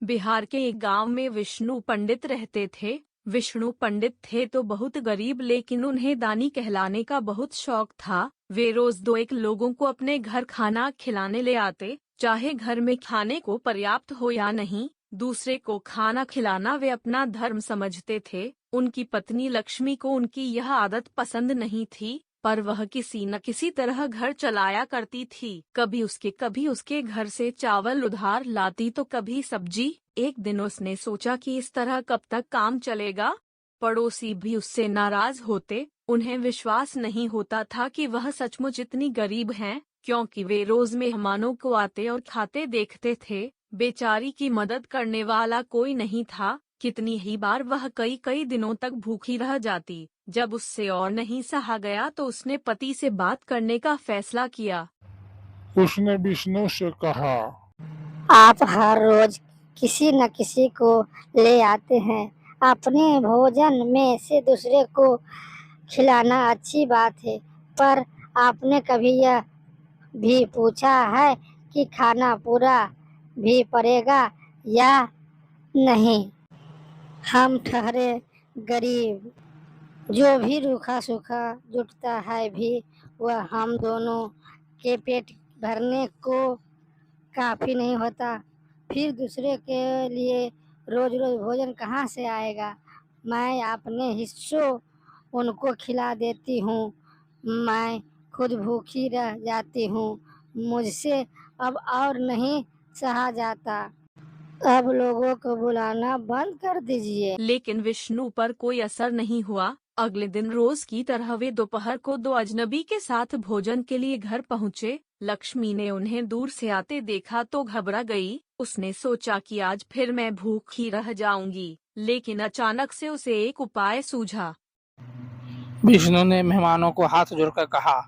बिहार के एक गांव में विष्णु पंडित रहते थे। विष्णु पंडित थे तो बहुत गरीब, लेकिन उन्हें दानी कहलाने का बहुत शौक था। वे रोज दो एक लोगों को अपने घर खाना खिलाने ले आते, चाहे घर में खाने को पर्याप्त हो या नहीं। दूसरे को खाना खिलाना वे अपना धर्म समझते थे। उनकी पत्नी लक्ष्मी को उनकी यह आदत पसंद नहीं थी, पर वह किसी न किसी तरह घर चलाया करती थी। कभी उसके घर से चावल उधार लाती तो कभी सब्जी। एक दिन उसने सोचा कि इस तरह कब तक काम चलेगा। पड़ोसी भी उससे नाराज होते। उन्हें विश्वास नहीं होता था कि वह सचमुच इतनी गरीब हैं, क्योंकि वे रोज मेहमानों को आते और खाते देखते थे। बेचारी की मदद करने वाला कोई नहीं था। कितनी ही बार वह कई कई दिनों तक भूखी रह जाती। जब उससे और नहीं सहा गया तो उसने पति से बात करने का फैसला किया। उसने विष्णु से कहा, आप हर रोज किसी न किसी को ले आते हैं। अपने भोजन में से दूसरे को खिलाना अच्छी बात है, पर आपने कभी यह भी पूछा है कि खाना पूरा भी पड़ेगा या नहीं? हम ठहरे गरीब, जो भी रूखा सूखा जुटता है भी वह हम दोनों के पेट भरने को काफी नहीं होता। फिर दूसरे के लिए रोज रोज भोजन कहाँ से आएगा? मैं अपने हिस्सों उनको खिला देती हूँ। मैं खुद भूखी रह जाती हूँ। मुझसे अब और नहीं सहा जाता। अब लोगों को बुलाना बंद कर दीजिए। लेकिन विष्णु पर कोई असर नहीं हुआ। अगले दिन रोज की तरह वे दोपहर को दो अजनबी के साथ भोजन के लिए घर पहुँचे। लक्ष्मी ने उन्हें दूर से आते देखा तो घबरा गई। उसने सोचा कि आज फिर मैं भूखी रह जाऊंगी, लेकिन अचानक से उसे एक उपाय सूझा। विष्णु ने मेहमानों को हाथ जोड़कर कहा,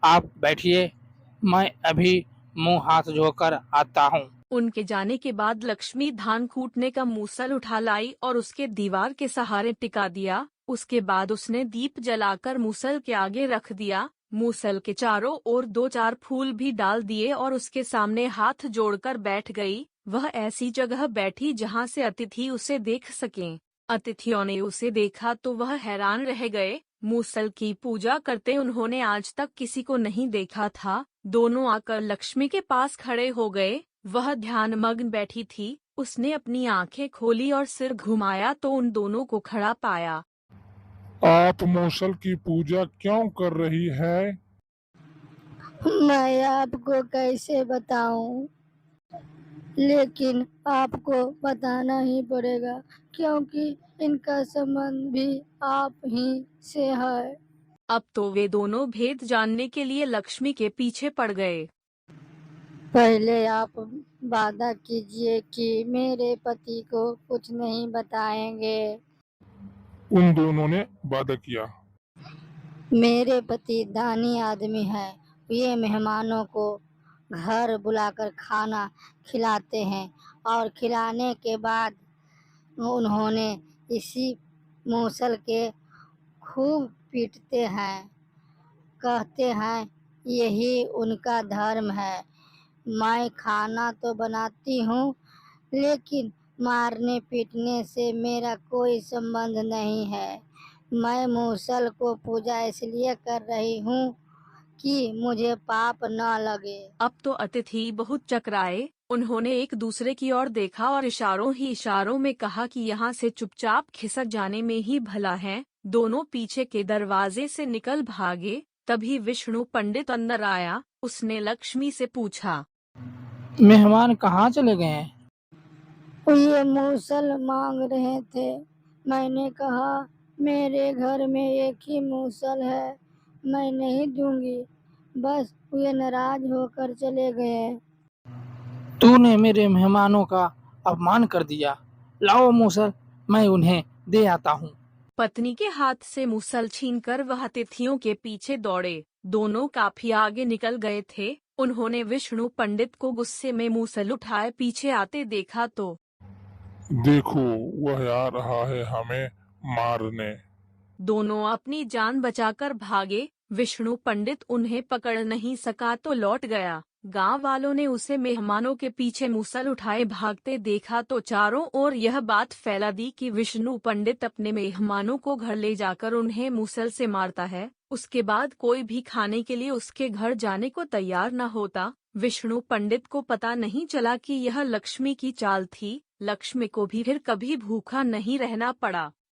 आप बैठिए, मैं अभी मुंह हाथ धोकर आता हूँ। उनके जाने के बाद लक्ष्मी धान कूटने का मूसल उठा लाई और उसके दीवार के सहारे टिका दिया। उसके बाद उसने दीप जलाकर मूसल के आगे रख दिया। मूसल के चारों ओर दो चार फूल भी डाल दिए और उसके सामने हाथ जोड़कर बैठ गई। वह ऐसी जगह बैठी जहाँ से अतिथि उसे देख सकें। अतिथियों ने उसे देखा तो वह हैरान रह गए। मूसल की पूजा करते उन्होंने आज तक किसी को नहीं देखा था। दोनों आकर लक्ष्मी के पास खड़े हो गए। वह ध्यानमग्न बैठी थी। उसने अपनी आंखें खोली और सिर घुमाया तो उन दोनों को खड़ा पाया। आप मूसल की पूजा क्यों कर रही है? मैं आपको कैसे बताऊं? लेकिन आपको बताना ही पड़ेगा, क्योंकि इनका संबंध भी आप ही से है। अब तो वे दोनों भेद जानने के लिए लक्ष्मी के पीछे पड़ गए। पहले आप वादा कीजिए कि मेरे पति को कुछ नहीं बताएंगे। उन दोनों ने वादा किया। मेरे पति दानी आदमी है। ये मेहमानों को घर बुलाकर खाना खिलाते हैं और खिलाने के बाद उन्होंने इसी मूसल के खूब पीटते हैं। कहते हैं यही उनका धर्म है। मैं खाना तो बनाती हूँ, लेकिन मारने पीटने से मेरा कोई संबंध नहीं है। मैं मूसल को पूजा इसलिए कर रही हूँ कि मुझे पाप न लगे। अब तो अतिथि बहुत चकराए। उन्होंने एक दूसरे की ओर देखा और इशारों ही इशारों में कहा कि यहाँ से चुपचाप खिसक जाने में ही भला है। दोनों पीछे के दरवाजे से निकल भागे। तभी विष्णु पंडित अंदर आया। उसने लक्ष्मी से पूछा, मेहमान कहाँ चले गए हैं? ये मूसल मांग रहे थे। मैंने कहा मेरे घर में एक ही मूसल है, मैं नहीं दूंगी। बस वे नाराज होकर चले गए। तूने मेरे मेहमानों का अपमान कर दिया। लाओ मूसल, मैं उन्हें दे आता हूँ। पत्नी के हाथ से मूसल छीनकर वह अतिथियों के पीछे दौड़े। दोनों काफी आगे निकल गए थे। उन्होंने विष्णु पंडित को गुस्से में मूसल उठाए पीछे आते देखा तो देखो, वह आ रहा है हमें मारने। दोनों अपनी जान बचाकर भागे। विष्णु पंडित उन्हें पकड़ नहीं सका तो लौट गया। गांव वालों ने उसे मेहमानों के पीछे मूसल उठाए भागते देखा तो चारों ओर यह बात फैला दी कि विष्णु पंडित अपने मेहमानों को घर ले जाकर उन्हें मूसल से मारता है। उसके बाद कोई भी खाने के लिए उसके घर जाने को तैयार न होता। विष्णु पंडित को पता नहीं चला कि यह लक्ष्मी की चाल थी। लक्ष्मी को भी फिर कभी भूखा नहीं रहना पड़ा।